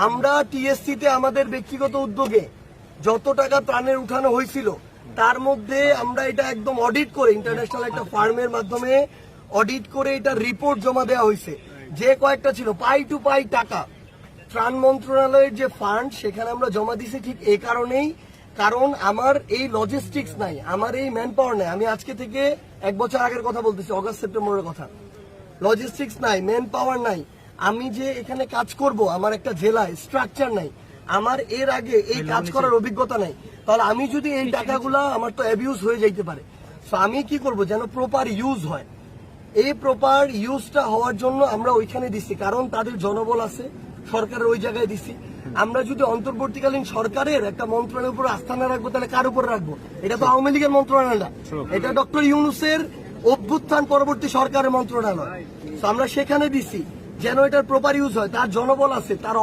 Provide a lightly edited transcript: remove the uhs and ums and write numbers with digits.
আমরা টিএসসি তে আমাদের ব্যক্তিগত উদ্যোগে যত টাকা ত্রাণের উঠানো হয়েছিল তার মধ্যে আমরা এটা একদম অডিট করে ইন্টারন্যাশনাল একটা ফার্মের মাধ্যমে অডিট করে এটা রিপোর্ট জমা দেওয়া হয়েছে। যে কয়েকটা ছিল পাই টু পাই টাকা ত্রাণ মন্ত্রণালয়ের যে ফান্ড সেখানে আমরা জমা দিছি ঠিক এই কারণেই, কারণ আমার এই লজিস্টিক্স নাই, আমার এই ম্যান পাওয়ার নাই। আমি আজকে থেকে 1 বছর আগের কথা বলতেছি, অগাস্ট সেপ্টেম্বরের কথা। লজিস্টিক্স নাই, ম্যান পাওয়ার নাই। আমি যে এখানে কাজ করব আমার একটা জেলায় স্ট্রাকচার নাই, আমার এর আগে এই কাজ করার অভিজ্ঞতা নাই। তাহলে আমি যদি এই টাকাগুলা আমার তো অ্যাবিউজ হয়ে যাইতে পারে। তো আমি কি করব যেন প্রপার ইউজ হয়। এই প্রপার ইউজটা হওয়ার জন্য আমরা ওইখানে দিচ্ছি, কারণ তাদের জনবল আছে, সরকারের ওই জায়গায় দিচ্ছি। আমরা যদি অন্তর্বর্তীকালীন সরকারের একটা মন্ত্রণালয়ের উপর আস্থা না রাখবো তাহলে কার উপর রাখবো? এটা তো আওয়ামী লীগের মন্ত্রণালয় না, এটা ডক্টর ইউনূসের অভ্যুত্থান পরবর্তী সরকারের মন্ত্রণালয়। আমরা সেখানে দিচ্ছি যেন এটার প্রপার ইউজ হয়। তার জনবল আছে, তার